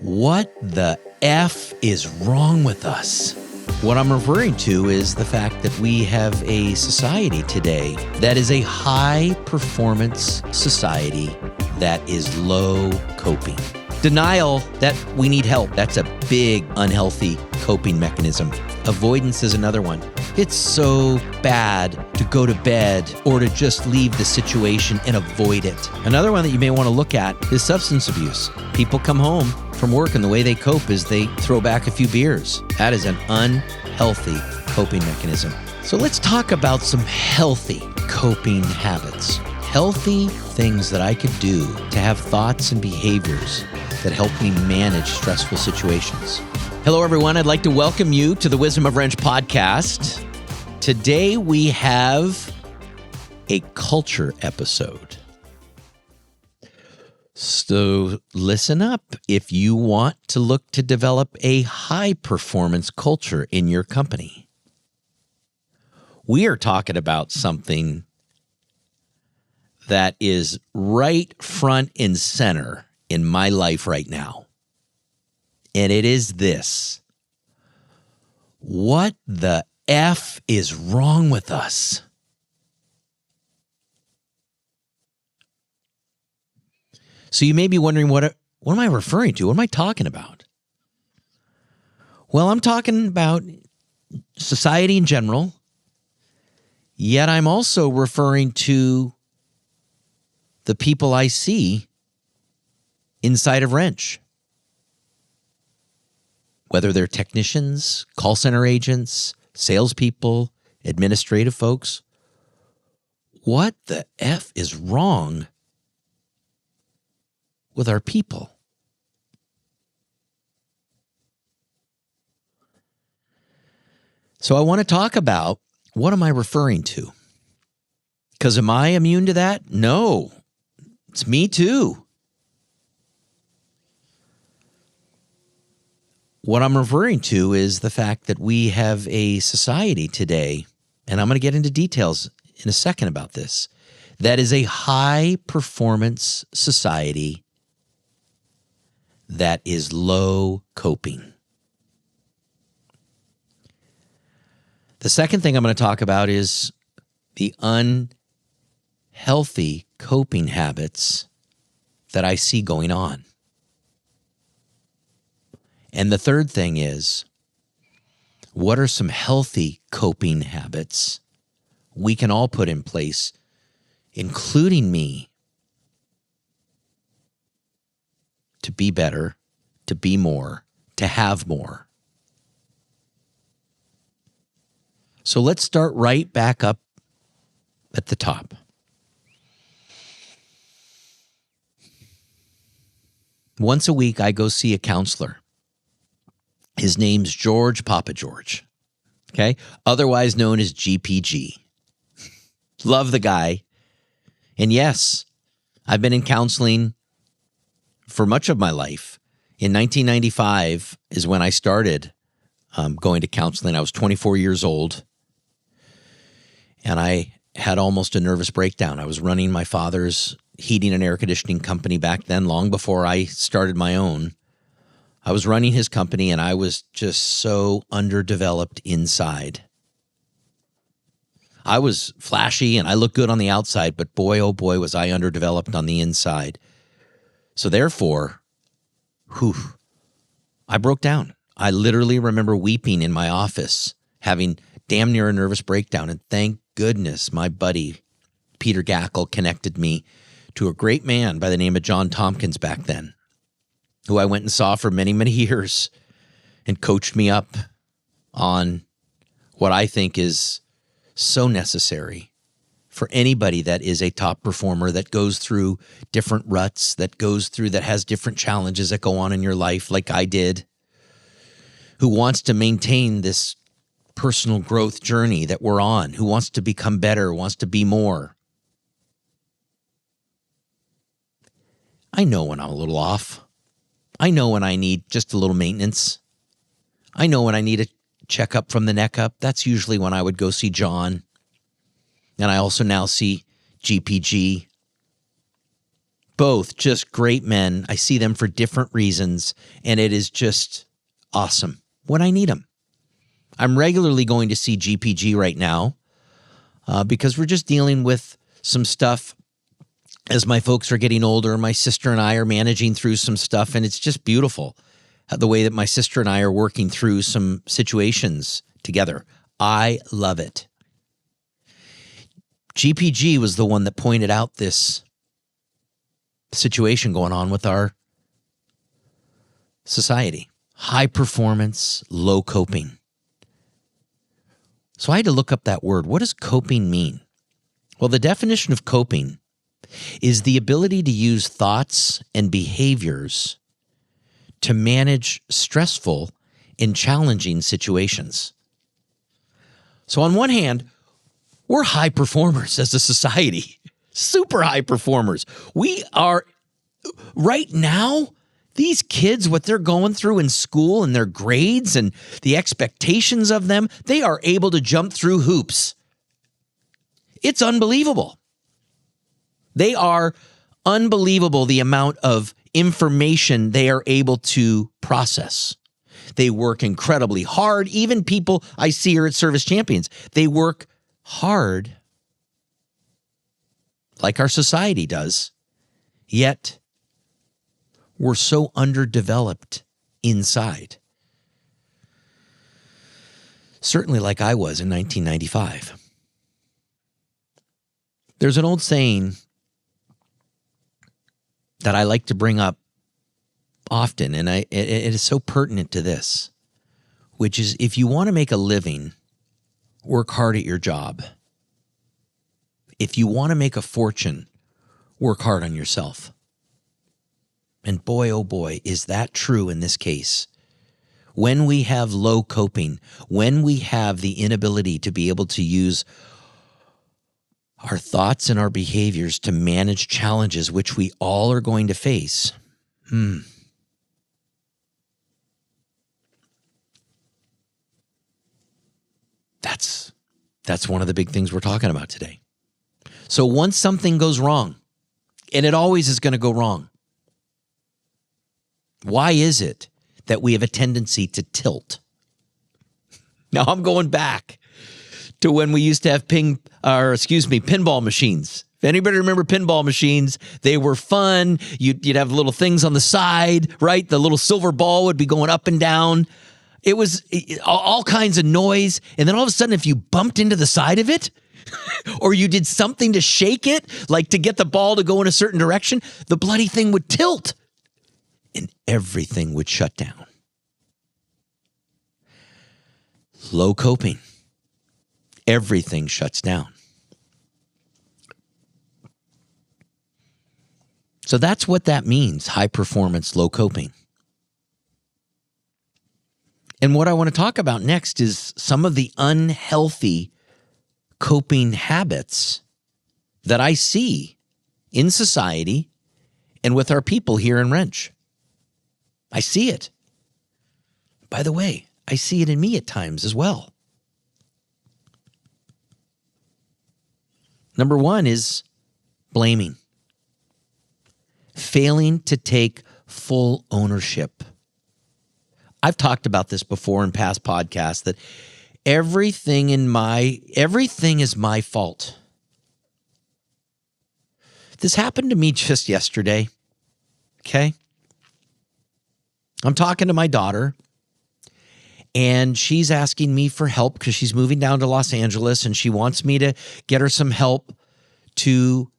What the F is wrong with us? What I'm referring to is the fact that we have a society today that is a high-performance society that is low coping. Denial that we need help, that's a big unhealthy coping mechanism. Avoidance is another one. It's so bad to go to bed or to just leave the situation and avoid it. Another one that you may want to look at is substance abuse. People come home from work and the way they cope is they throw back a few beers. That is an unhealthy coping mechanism. So let's talk about some healthy coping habits. Healthy things that I could do to have thoughts and behaviors that help me manage stressful situations. Hello, everyone. I'd like to welcome you to the Wisdom of Wrench podcast. Today, we have a culture episode. So listen up if you want to look to develop a high-performance culture in your company. We are talking about something that is right front and center in my life right now. And it is this. What the F is wrong with us? So you may be wondering, what am I referring to? What am I talking about? Well, I'm talking about society in general, yet I'm also referring to the people I see inside of Wrench. Whether they're technicians, call center agents, salespeople, administrative folks. What the F is wrong with our people? So I want to talk about, what am I referring to? Because am I immune to that? No, it's me too. What I'm referring to is the fact that we have a society today, and I'm going to get into details in a second about this, that is a high-performance society that is low coping. The second thing I'm going to talk about is the unhealthy coping habits that I see going on. And the third thing is, what are some healthy coping habits we can all put in place, including me, to be better, to be more, to have more? So let's start right back up at the top. Once a week, I go see a counselor. His name's George Papa George, okay? Otherwise known as GPG. Love the guy. And yes, I've been in counseling for much of my life. In 1995 is when I started going to counseling. I was 24 years old, and I had almost a nervous breakdown. I was running my father's heating and air conditioning company back then, long before I started my own. I was running his company, and I was just so underdeveloped inside. I was flashy, and I looked good on the outside, but boy, oh boy, was I underdeveloped on the inside. So therefore, I broke down. I literally remember weeping in my office, having damn near a nervous breakdown, and thank goodness my buddy, Peter Gackle, connected me to a great man by the name of John Tompkins back then, who I went and saw for many, many years and coached me up on what I think is so necessary for anybody that is a top performer, that goes through different ruts, that has different challenges that go on in your life like I did, who wants to maintain this personal growth journey that we're on, who wants to become better, wants to be more. I know when I'm a little off. I know when I need just a little maintenance. I know when I need a checkup from the neck up. That's usually when I would go see John. And I also now see GPG. Both just great men. I see them for different reasons, and it is just awesome when I need them. I'm regularly going to see GPG right now because we're just dealing with some stuff as my folks are getting older. My sister and I are managing through some stuff, and it's just beautiful the way that my sister and I are working through some situations together. I love it. GPG was the one that pointed out this situation going on with our society. High performance, low coping. So I had to look up that word. What does coping mean? Well, the definition of coping is the ability to use thoughts and behaviors to manage stressful and challenging situations. So on one hand, we're high performers as a society, super high performers. We are, right now, these kids, what they're going through in school and their grades and the expectations of them, they are able to jump through hoops. It's unbelievable. They are unbelievable, the amount of information they are able to process. They work incredibly hard. Even people I see here at Service Champions, they work hard like our society does, yet we're so underdeveloped inside. Certainly like I was in 1995. There's an old saying that I like to bring up often, and it is so pertinent to this, which is if you want to make a living, work hard at your job. If you want to make a fortune, work hard on yourself. And boy, oh boy, is that true in this case. When we have low coping, when we have the inability to be able to use our thoughts and our behaviors to manage challenges which we all are going to face, that's one of the big things we're talking about today. So once something goes wrong, and it always is going to go wrong, why is it that we have a tendency to tilt? Now I'm going back to when we used to have pinball machines. If anybody remember pinball machines, they were fun. You'd have little things on the side, right? The little silver ball would be going up and down. It was all kinds of noise. And then all of a sudden, if you bumped into the side of it, or you did something to shake it, like to get the ball to go in a certain direction, the bloody thing would tilt and everything would shut down. Low coping. Everything shuts down. So that's what that means, high performance, low coping. And what I want to talk about next is some of the unhealthy coping habits that I see in society and with our people here in Wrench. I see it. By the way, I see it in me at times as well. Number one is blaming. Failing to take full ownership. I've talked about this before in past podcasts that everything is my fault. This happened to me just yesterday. Okay? I'm talking to my daughter, and she's asking me for help because she's moving down to Los Angeles, and she wants me to get her some help to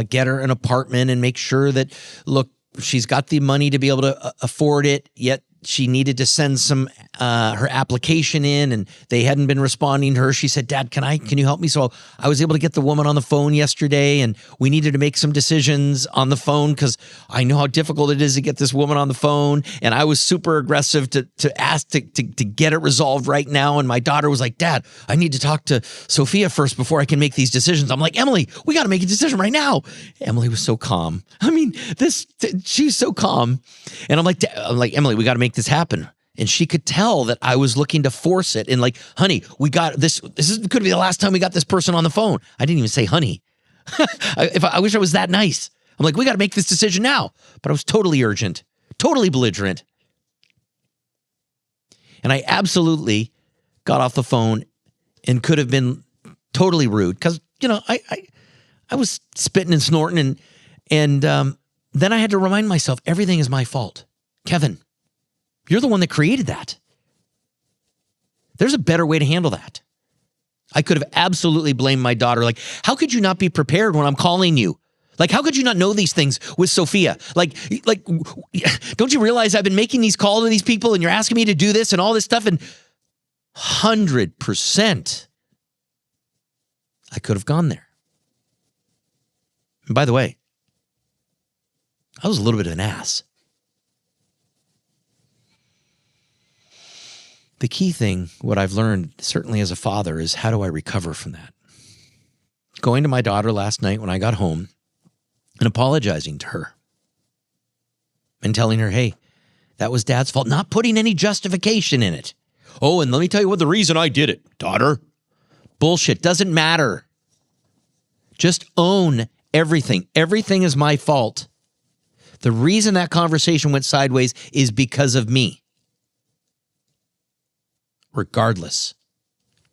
get her an apartment and make sure that, look, she's got the money to be able to afford it, yet she needed to send some her application in, and they hadn't been responding to her. She said, "Dad, can you help me?" So I was able to get the woman on the phone yesterday, and we needed to make some decisions on the phone because I know how difficult it is to get this woman on the phone. And I was super aggressive to ask to get it resolved right now. And my daughter was like, "Dad, I need to talk to Sophia first before I can make these decisions." I'm like, "Emily, we got to make a decision right now." Emily was so calm. I mean, she's so calm. And I'm like, "Emily, we got to make this happen." And she could tell that I was looking to force it. And like, "Honey, we got this. Could be the last time we got this person on the phone." I didn't even say honey. I wish I was that nice. I'm like, we got to make this decision now. But I was totally urgent, totally belligerent. And I absolutely got off the phone and could have been totally rude because, I was spitting and snorting and then I had to remind myself, everything is my fault. Kevin, you're the one that created that. There's a better way to handle that. I could have absolutely blamed my daughter. Like, how could you not be prepared when I'm calling you? Like, how could you not know these things with Sophia? Like, don't you realize I've been making these calls to these people and you're asking me to do this and all this stuff? And 100%, I could have gone there. And by the way, I was a little bit of an ass. The key thing, what I've learned, certainly as a father, is how do I recover from that? Going to my daughter last night when I got home and apologizing to her and telling her, hey, that was Dad's fault, not putting any justification in it. Oh, and let me tell you what the reason I did it, daughter. Bullshit, doesn't matter. Just own everything. Everything is my fault. The reason that conversation went sideways is because of me. Regardless.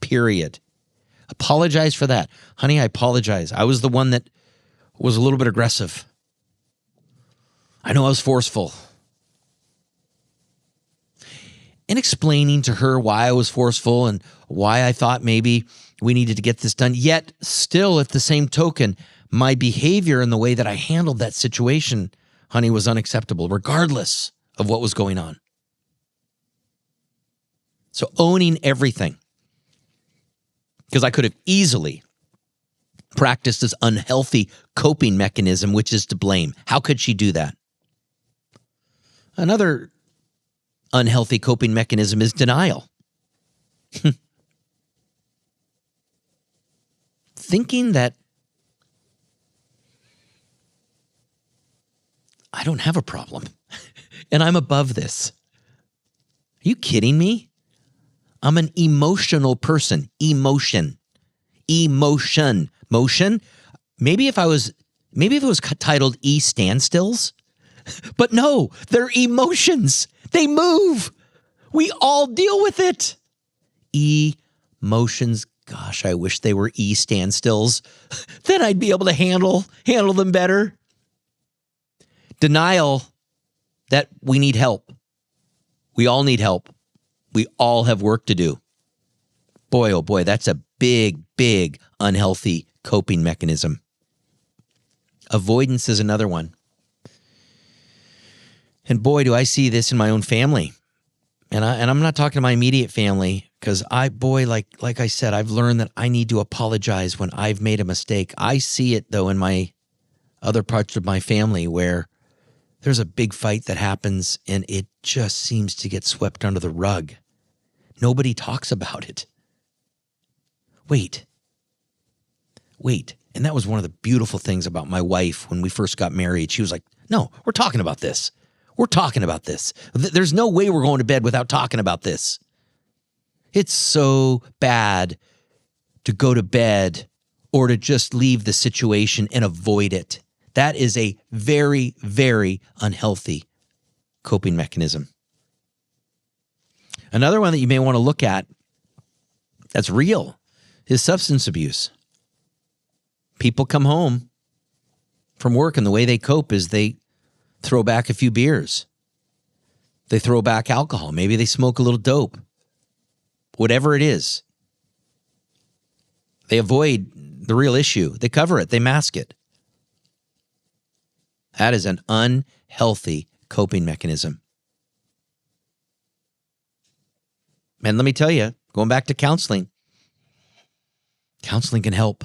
Period. Apologize for that. Honey, I apologize. I was the one that was a little bit aggressive. I know I was forceful. And explaining to her why I was forceful and why I thought maybe we needed to get this done. Yet still, at the same token, my behavior and the way that I handled that situation, honey, was unacceptable, regardless of what was going on. So owning everything. Because I could have easily practiced this unhealthy coping mechanism, which is to blame. How could she do that? Another unhealthy coping mechanism is denial. Thinking that I don't have a problem and I'm above this. Are you kidding me? I'm an emotional person. Emotion. Motion. Maybe if it was titled E standstills, but no, they're emotions. They move. We all deal with it. Emotions. Gosh, I wish they were E standstills. Then I'd be able to handle them better. Denial that we need help. We all need help. We all have work to do. Boy, oh boy, that's a big, big unhealthy coping mechanism. Avoidance is another one. And boy, do I see this in my own family. And I'm not talking to my immediate family because like I said, I've learned that I need to apologize when I've made a mistake. I see it though in my other parts of my family where there's a big fight that happens and it just seems to get swept under the rug. Nobody talks about it. Wait. And that was one of the beautiful things about my wife when we first got married. She was like, no, we're talking about this. We're talking about this. There's no way we're going to bed without talking about this. It's so bad to go to bed or to just leave the situation and avoid it. That is a very, very unhealthy coping mechanism. Another one that you may want to look at that's real is substance abuse. People come home from work and the way they cope is they throw back a few beers. They throw back alcohol. Maybe they smoke a little dope. Whatever it is. They avoid the real issue. They cover it. They mask it. That is an unhealthy coping mechanism. And let me tell you, going back to counseling can help.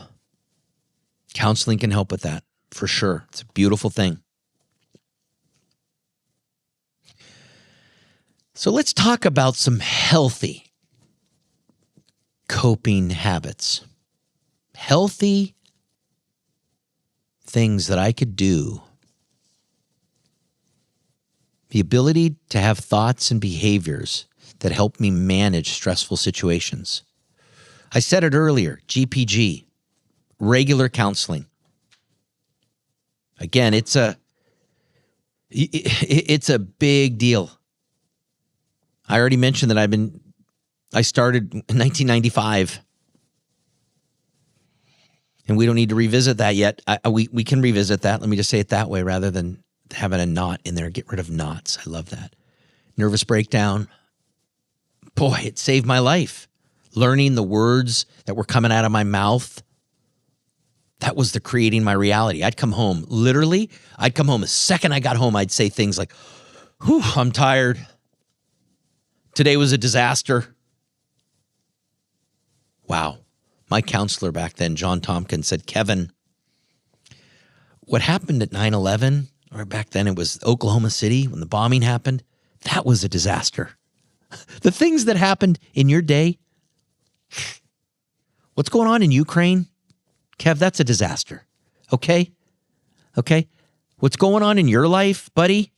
Counseling can help with that, for sure. It's a beautiful thing. So let's talk about some healthy coping habits. Healthy things that I could do. The ability to have thoughts and behaviors that help me manage stressful situations. I said it earlier, GPG, regular counseling. Again, it's a big deal. I already mentioned that I started in 1995. And we don't need to revisit that yet. We can revisit that. Let me just say it that way rather than having a knot in there. Get rid of knots. I love that. Nervous breakdown. Boy, it saved my life. Learning the words that were coming out of my mouth. That was the creating my reality. I'd come home. Literally, I'd come home. The second I got home, I'd say things like, whew, I'm tired. Today was a disaster. Wow. My counselor back then, John Tompkins, said, Kevin, what happened at 9/11, or back then it was Oklahoma City when the bombing happened, that was a disaster. The things that happened in your day, what's going on in Ukraine, Kev, that's a disaster. Okay? Okay? What's going on in your life, buddy?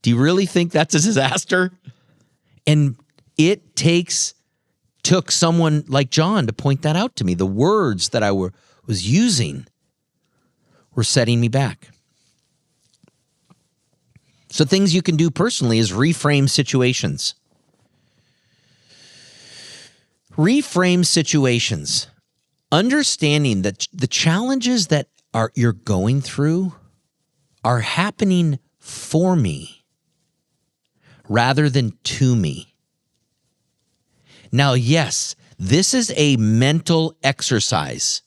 Do you really think that's a disaster? And it took someone like John to point that out to me. The words that I was using were setting me back. So things you can do personally is reframe situations. Reframe situations. Understanding that the challenges that you're going through are happening for me rather than to me. Now, yes, this is a mental exercise.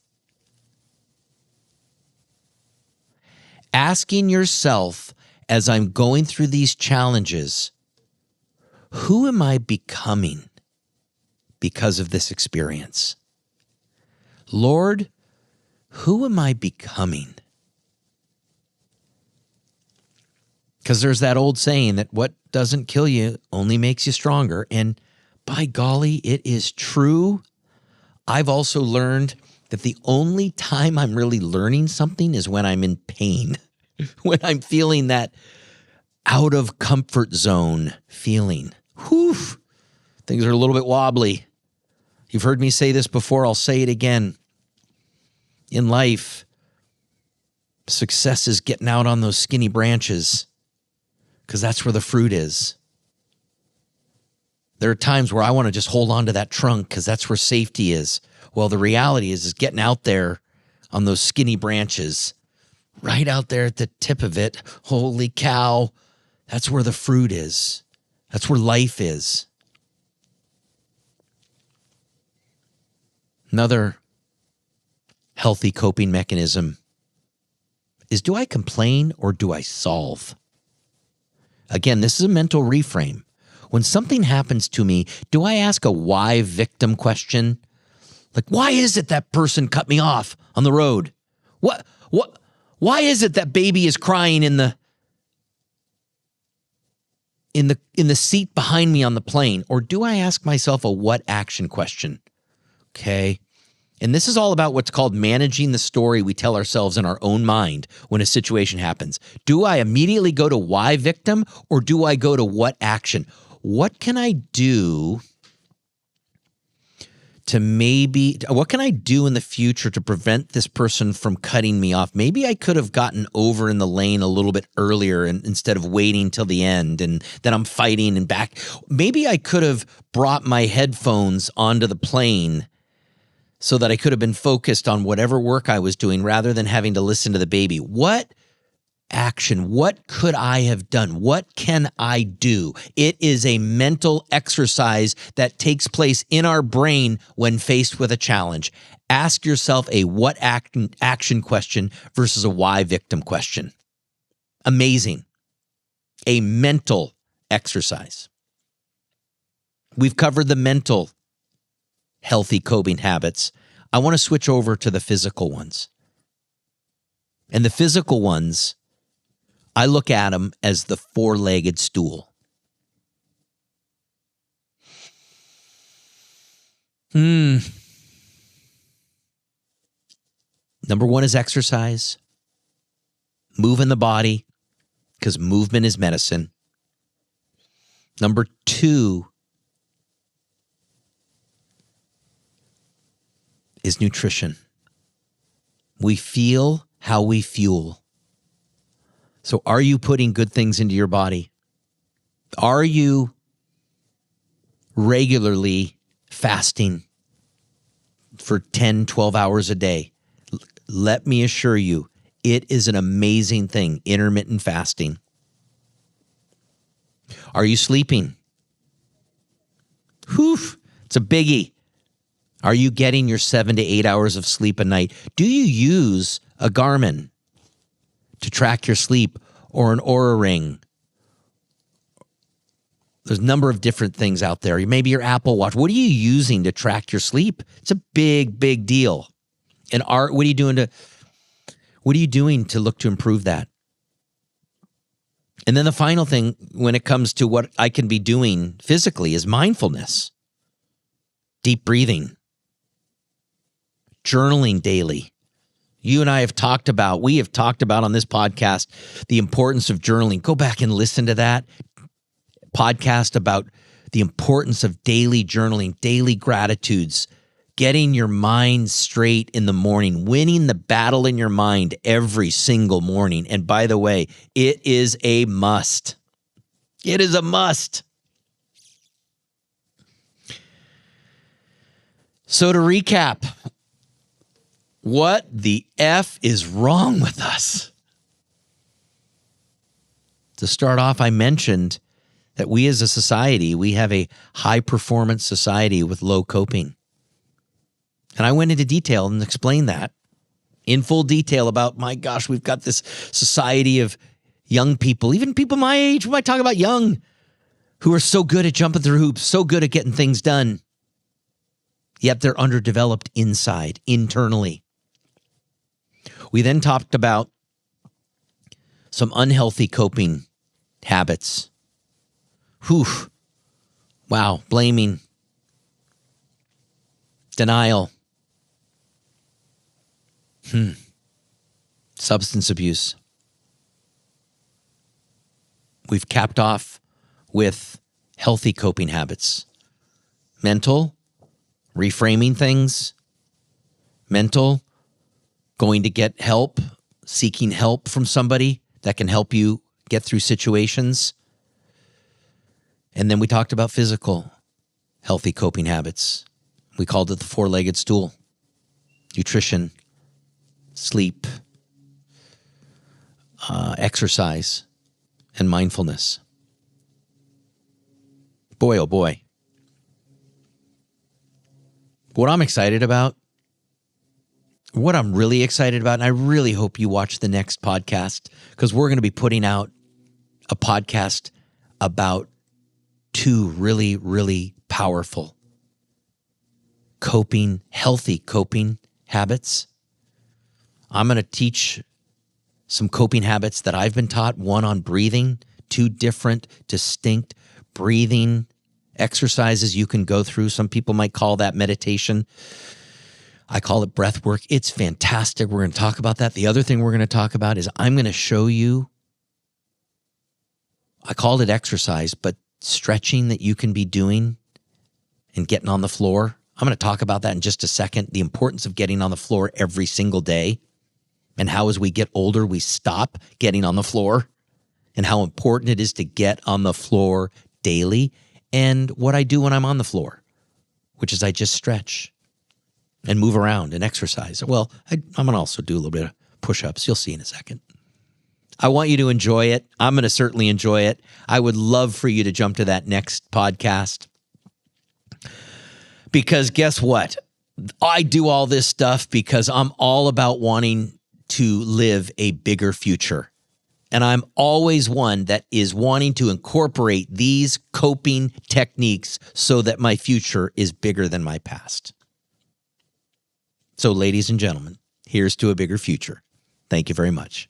Asking yourself, as I'm going through these challenges, who am I becoming because of this experience? Lord, who am I becoming? Because there's that old saying that what doesn't kill you only makes you stronger. And by golly, it is true. I've also learned that the only time I'm really learning something is when I'm in pain, when I'm feeling that out of comfort zone feeling. Whew, things are a little bit wobbly. You've heard me say this before. I'll say it again. In life, success is getting out on those skinny branches because that's where the fruit is. There are times where I want to just hold on to that trunk because that's where safety is. Well, the reality is getting out there on those skinny branches, right out there at the tip of it. Holy cow, that's where the fruit is. That's where life is. Another healthy coping mechanism is, do I complain or do I solve? Again, this is a mental reframe. When something happens to me, do I ask a why victim question? Like, why is it that person cut me off on the road? Why is it that baby is crying in the seat behind me on the plane? Or do I ask myself a what action question? Okay. And this is all about what's called managing the story we tell ourselves in our own mind when a situation happens. Do I immediately go to why victim or do I go to what action? What can I do what can I do in the future to prevent this person from cutting me off? Maybe I could have gotten over in the lane a little bit earlier instead of waiting till the end and then I'm fighting and back. Maybe I could have brought my headphones onto the plane so that I could have been focused on whatever work I was doing rather than having to listen to the baby. What action? What could I have done? What can I do? It is a mental exercise that takes place in our brain when faced with a challenge. Ask yourself a what action question versus a why victim question. Amazing. A mental exercise. We've covered the mental healthy coping habits. I want to switch over to the physical ones. And the physical ones, I look at them as the four-legged stool. Number one is exercise. Move in the body, because movement is medicine. Number two is nutrition. We feel how we fuel. So are you putting good things into your body? Are you regularly fasting for 10, 12 hours a day? Let me assure you, it is an amazing thing, intermittent fasting. Are you sleeping? Whew, it's a biggie. Are you getting your 7 to 8 hours of sleep a night? Do you use a Garmin to track your sleep, or an Oura Ring? There's a number of different things out there. Maybe your Apple Watch. What are you using to track your sleep? It's a big, big deal. And what are you doing to look to improve that? And then the final thing when it comes to what I can be doing physically is mindfulness, deep breathing, journaling daily. We have talked about on this podcast the importance of journaling. Go back and listen to that podcast about the importance of daily journaling, daily gratitudes, getting your mind straight in the morning, winning the battle in your mind every single morning. And by the way, it is a must. It is a must. So to recap, what the F is wrong with us? To start off, I mentioned that we as a society, we have a high-performance society with low coping. And I went into detail and explained that in full detail about, my gosh, we've got this society of young people, even people my age, we might talk about young, who are so good at jumping through hoops, so good at getting things done, yet they're underdeveloped internally. We then talked about some unhealthy coping habits. Whew. Wow. Blaming. Denial. Substance abuse. We've capped off with healthy coping habits. Mental, reframing things. Mental, going to get help, seeking help from somebody that can help you get through situations. And then we talked about physical, healthy coping habits. We called it the four-legged stool. Nutrition, sleep, exercise, and mindfulness. Boy, oh boy. What I'm excited about, what I'm really excited about, and I really hope you watch the next podcast, because we're going to be putting out a podcast about two really, really powerful healthy coping habits. I'm going to teach some coping habits that I've been taught, one on breathing, two different, distinct breathing exercises you can go through. Some people might call that meditation. I call it breath work. It's fantastic. We're going to talk about that. The other thing we're going to talk about is I'm going to show you, I called it exercise, but stretching that you can be doing and getting on the floor. I'm going to talk about that in just a second. The importance of getting on the floor every single day, and how as we get older, we stop getting on the floor, and how important it is to get on the floor daily. And what I do when I'm on the floor, which is I just stretch and move around and exercise. Well, I'm going to also do a little bit of push-ups. You'll see in a second. I want you to enjoy it. I'm going to certainly enjoy it. I would love for you to jump to that next podcast. Because guess what? I do all this stuff because I'm all about wanting to live a bigger future. And I'm always one that is wanting to incorporate these coping techniques so that my future is bigger than my past. So, ladies and gentlemen, here's to a bigger future. Thank you very much.